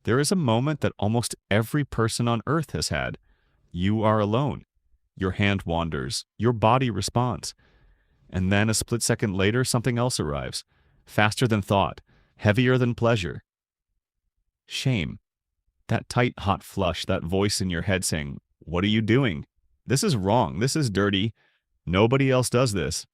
There is a moment that almost every person on Earth has had. You are alone. Your hand wanders. Your body responds. And then a split second later, something else arrives. Faster than thought. Heavier than pleasure. Shame. That tight, hot flush, that voice in your head saying, "What are you doing? This is wrong. This is dirty. Nobody else does this."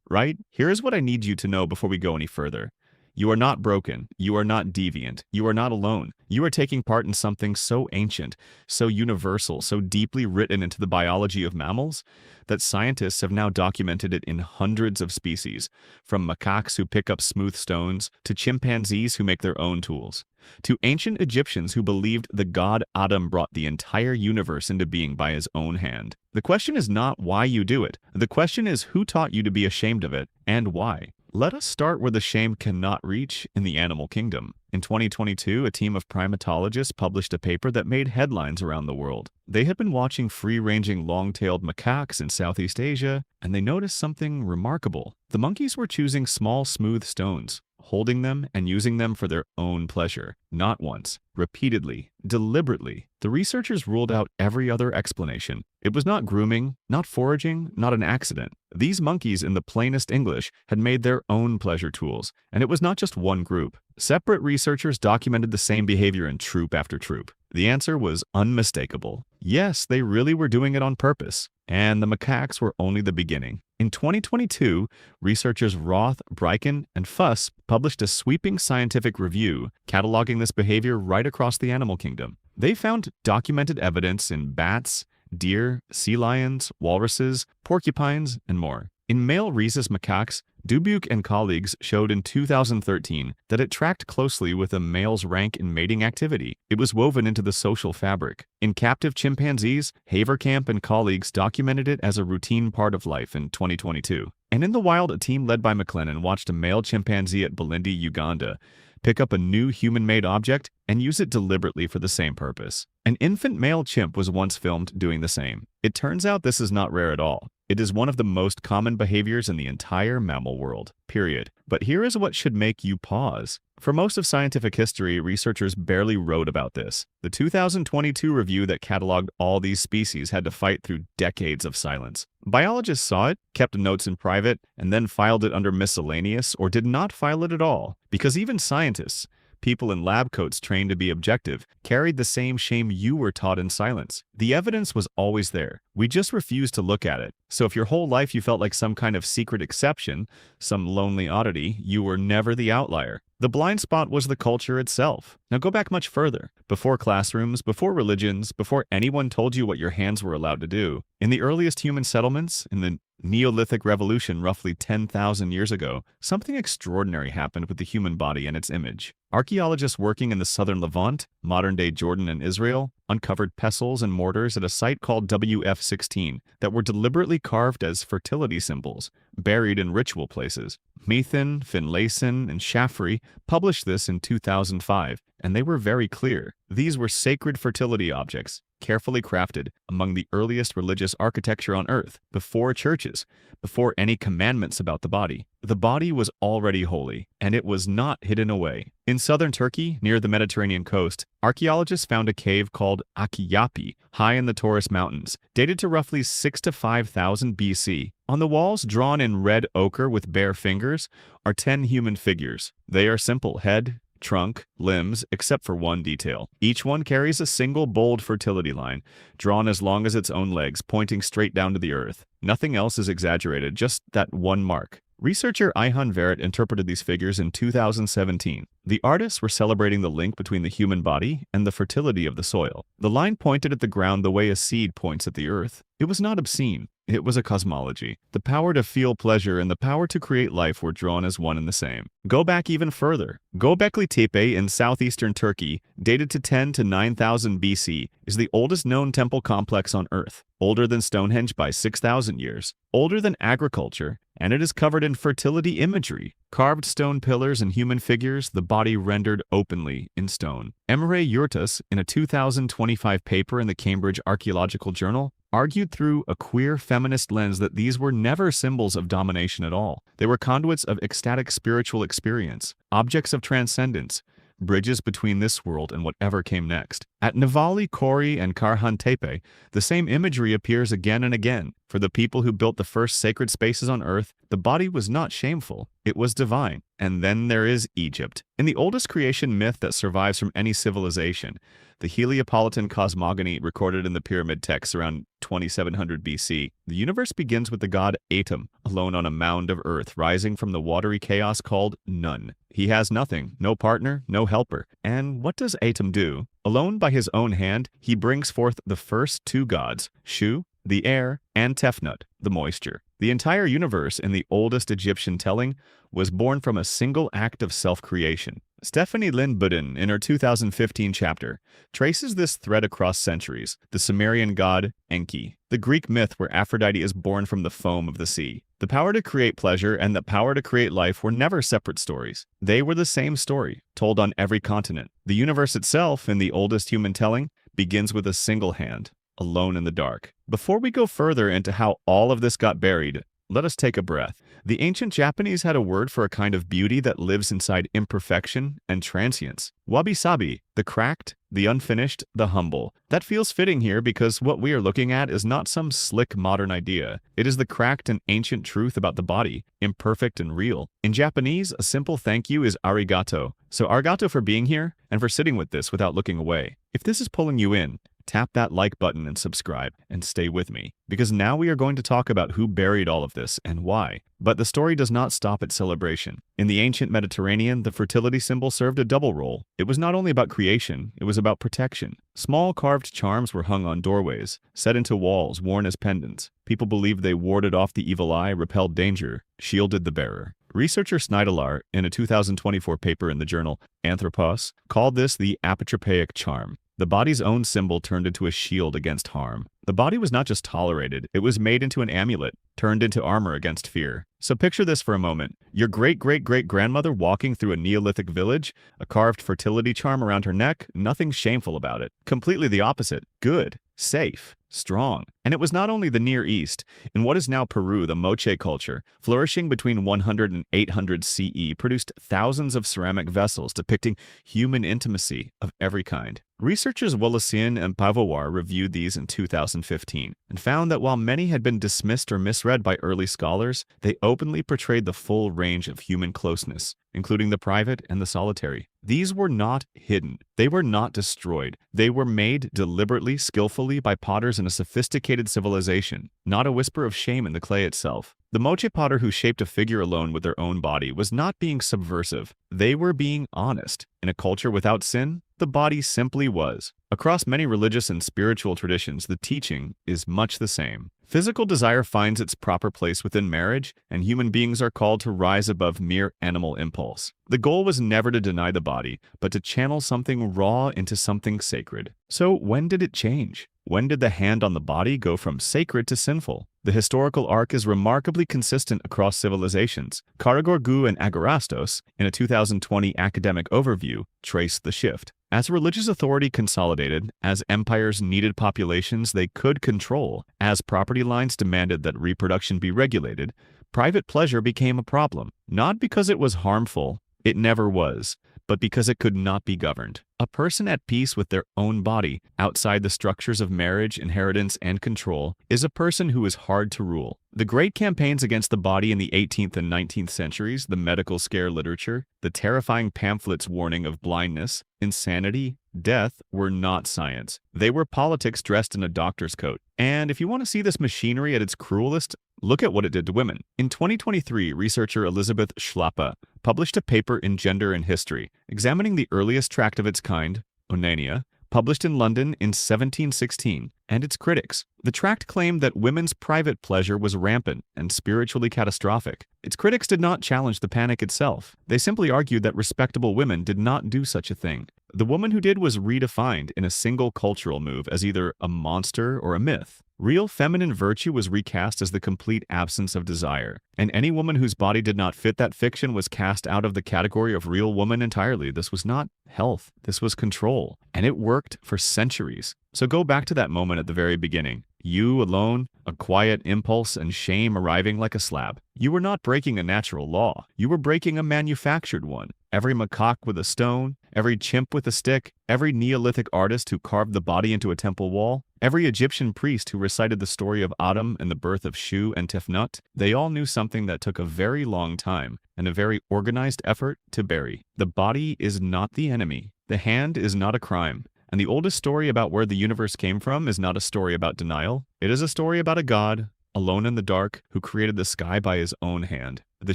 Right? Here is what I need you to know before we go any further. You are not broken. You are not deviant. You are not alone. You are taking part in something so ancient, so universal, so deeply written into the biology of mammals, that scientists have now documented it in hundreds of species, from macaques who pick up smooth stones, to chimpanzees who make their own tools, to ancient Egyptians who believed the god Adam brought the entire universe into being by his own hand. The question is not why you do it. The question is who taught you to be ashamed of it, and why. Let us start where the shame cannot reach, in the animal kingdom. In 2022, a team of primatologists published a paper that made headlines around the world. They had been watching free-ranging long-tailed macaques in Southeast Asia, and they noticed something remarkable. The monkeys were choosing small, smooth stones, holding them and using them for their own pleasure. Not once, repeatedly, deliberately. The researchers ruled out every other explanation. It was not grooming, not foraging, not an accident. These monkeys, in the plainest English, had made their own pleasure tools, and it was not just one group. Separate researchers documented the same behavior in troop after troop. The answer was unmistakable. Yes, they really were doing it on purpose, and the macaques were only the beginning. In 2022, researchers Roth, Briken, and Fuss published a sweeping scientific review cataloging this behavior right across the animal kingdom. They found documented evidence in bats, deer, sea lions, walruses, porcupines, and more. In male rhesus macaques, Dubuc and colleagues showed in 2013 that it tracked closely with a male's rank in mating activity. It was woven into the social fabric. In captive chimpanzees, Havercamp and colleagues documented it as a routine part of life in 2022. And in the wild, a team led by McLennan watched a male chimpanzee at Bulindi, Uganda, pick up a new human-made object and use it deliberately for the same purpose. An infant male chimp was once filmed doing the same. It turns out this is not rare at all. It is one of the most common behaviors in the entire mammal world, period. But here is what should make you pause. For most of scientific history, researchers barely wrote about this. The 2022 review that cataloged all these species had to fight through decades of silence. Biologists saw it, kept notes in private, and then filed it under miscellaneous or did not file it at all. Because even scientists, people in lab coats trained to be objective, carried the same shame you were taught in silence. The evidence was always there. We just refused to look at it. So if your whole life you felt like some kind of secret exception, some lonely oddity, you were never the outlier. The blind spot was the culture itself. Now go back much further. Before classrooms, before religions, before anyone told you what your hands were allowed to do. In the earliest human settlements, in the Neolithic revolution roughly 10,000 years ago, something extraordinary happened with the human body and its image. Archaeologists working in the southern Levant, modern-day Jordan and Israel, uncovered pestles and mortars at a site called WF16 that were deliberately carved as fertility symbols, buried in ritual places. Mithen, Finlayson, and Shaffrey published this in 2005, and they were very clear. These were sacred fertility objects, carefully crafted among the earliest religious architecture on Earth, before churches, before any commandments about the body. The body was already holy, and it was not hidden away. In southern Turkey, near the Mediterranean coast, archaeologists found a cave called Akyapı, high in the Taurus Mountains, dated to roughly 6,000 to 5,000 BC. On the walls, drawn in red ochre with bare fingers, are 10 human figures. They are simple: head, trunk, limbs, except for one detail. Each one carries a single bold fertility line, drawn as long as its own legs, pointing straight down to the earth. Nothing else is exaggerated, just that one mark. Researcher Ayhan Verit interpreted these figures in 2017. The artists were celebrating the link between the human body and the fertility of the soil. The line pointed at the ground the way a seed points at the earth. It was not obscene. It was a cosmology. The power to feel pleasure and the power to create life were drawn as one and the same. Go back even further. Göbekli Tepe in southeastern Turkey, dated to 10 to 9,000 BC, is the oldest known temple complex on Earth, older than Stonehenge by 6,000 years, older than agriculture, and it is covered in fertility imagery, carved stone pillars and human figures, the body rendered openly in stone. Emre Yurttaş, in a 2025 paper in the Cambridge Archaeological Journal, argued through a queer feminist lens that these were never symbols of domination at all. They were conduits of ecstatic spiritual experience, objects of transcendence, bridges between this world and whatever came next. At Nevalı Çori and Karahantepe, the same imagery appears again and again. For the people who built the first sacred spaces on Earth, the body was not shameful, it was divine. And then there is Egypt. In the oldest creation myth that survives from any civilization, the Heliopolitan cosmogony recorded in the pyramid texts around 2700 BC, the universe begins with the god Atum, alone on a mound of earth, rising from the watery chaos called None. He has nothing, no partner, no helper. And what does Atum do? Alone by his own hand, he brings forth the first two gods, Shu, the air, and Tefnut, the moisture. The entire universe in the oldest Egyptian telling was born from a single act of self-creation. Stephanie Lynn Budden, in her 2015 chapter, traces this thread across centuries, the Sumerian god Enki, the Greek myth where Aphrodite is born from the foam of the sea. The power to create pleasure and the power to create life were never separate stories. They were the same story, told on every continent. The universe itself, in the oldest human telling, begins with a single hand, alone in the dark. Before we go further into how all of this got buried, let us take a breath. The ancient Japanese had a word for a kind of beauty that lives inside imperfection and transience. Wabi-sabi, the cracked, the unfinished, the humble. That feels fitting here because what we are looking at is not some slick modern idea. It is the cracked and ancient truth about the body, imperfect and real. In Japanese, a simple thank you is arigato. So arigato for being here and for sitting with this without looking away. If this is pulling you in, tap that like button and subscribe, and stay with me, because now we are going to talk about who buried all of this and why. But the story does not stop at celebration. In the ancient Mediterranean, the fertility symbol served a double role. It was not only about creation, it was about protection. Small carved charms were hung on doorways, set into walls, worn as pendants. People believed they warded off the evil eye, repelled danger, shielded the bearer. Researcher Sneidelar, in a 2024 paper in the journal Anthropos, called this the apotropaic charm. The body's own symbol turned into a shield against harm. The body was not just tolerated, it was made into an amulet, turned into armor against fear. So picture this for a moment. Your great-great-great-grandmother walking through a Neolithic village, a carved fertility charm around her neck, nothing shameful about it. Completely the opposite. Good, safe, strong. And it was not only the Near East. In what is now Peru, the Moche culture, flourishing between 100 and 800 CE, produced thousands of ceramic vessels depicting human intimacy of every kind. Researchers Wolosian and Pavawar reviewed these in 2015 and found that while many had been dismissed or misread by early scholars, they openly portrayed the full range of human closeness, including the private and the solitary. These were not hidden. They were not destroyed. They were made deliberately, skillfully by potters in a sophisticated civilization, not a whisper of shame in the clay itself. The Moche potter who shaped a figure alone with their own body was not being subversive. They were being honest. In a culture without sin, the body simply was. Across many religious and spiritual traditions, the teaching is much the same. Physical desire finds its proper place within marriage, and human beings are called to rise above mere animal impulse. The goal was never to deny the body, but to channel something raw into something sacred. So when did it change? When did the hand on the body go from sacred to sinful? The historical arc is remarkably consistent across civilizations. Karagorgu and Agorastos, in a 2020 academic overview, traced the shift. As religious authority consolidated, as empires needed populations they could control, as property lines demanded that reproduction be regulated, private pleasure became a problem. Not because it was harmful, it never was, but because it could not be governed. A person at peace with their own body, outside the structures of marriage, inheritance, and control, is a person who is hard to rule. The great campaigns against the body in the 18th and 19th centuries, the medical scare literature, the terrifying pamphlets warning of blindness, insanity, death, were not science. They were politics dressed in a doctor's coat. And if you want to see this machinery at its cruelest, look at what it did to women. In 2023, researcher Elizabeth Schlappa published a paper in Gender and History, examining the earliest tract of its kind, Onania, published in London in 1716, and its critics. The tract claimed that women's private pleasure was rampant and spiritually catastrophic. Its critics did not challenge the panic itself. They simply argued that respectable women did not do such a thing. The woman who did was redefined in a single cultural move as either a monster or a myth. Real feminine virtue was recast as the complete absence of desire, and any woman whose body did not fit that fiction was cast out of the category of real woman entirely. This was not health, this was control, and it worked for centuries. So go back to that moment at the very beginning. You alone, a quiet impulse and shame arriving like a slab. You were not breaking a natural law. You were breaking a manufactured one. Every macaque with a stone, every chimp with a stick, every Neolithic artist who carved the body into a temple wall, every Egyptian priest who recited the story of Adam and the birth of Shu and Tefnut, they all knew something that took a very long time and a very organized effort to bury. The body is not the enemy. The hand is not a crime. And the oldest story about where the universe came from is not a story about denial. It is a story about a god, alone in the dark, who created the sky by his own hand. The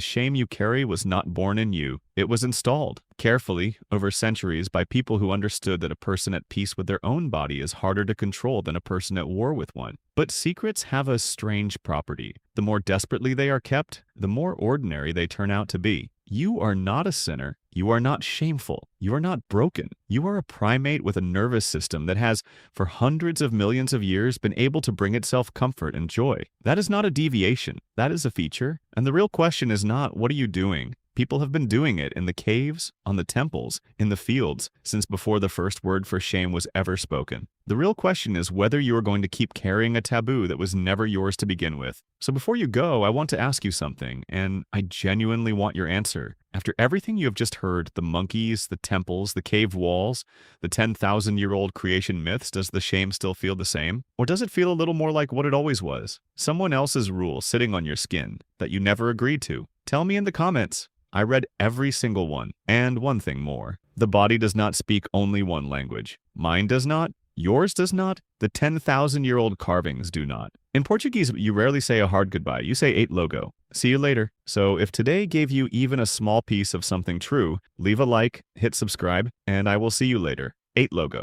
shame you carry was not born in you. It was installed, carefully, over centuries by people who understood that a person at peace with their own body is harder to control than a person at war with one. But secrets have a strange property. The more desperately they are kept, the more ordinary they turn out to be. You are not a sinner. You are not shameful. You are not broken. You are a primate with a nervous system that has, for hundreds of millions of years, been able to bring itself comfort and joy. That is not a deviation. That is a feature. And the real question is not, what are you doing? People have been doing it in the caves, on the temples, in the fields, since before the first word for shame was ever spoken. The real question is whether you are going to keep carrying a taboo that was never yours to begin with. So before you go, I want to ask you something, and I genuinely want your answer. After everything you have just heard, the monkeys, the temples, the cave walls, the 10,000-year-old creation myths, does the shame still feel the same? Or does it feel a little more like what it always was? Someone else's rule sitting on your skin that you never agreed to? Tell me in the comments. I read every single one. And one thing more. The body does not speak only one language. Mine does not. Yours does not. The 10,000-year-old carvings do not. In Portuguese, you rarely say a hard goodbye. You say 8 logo. See you later. So if today gave you even a small piece of something true, leave a like, hit subscribe, and I will see you later. 8 logo.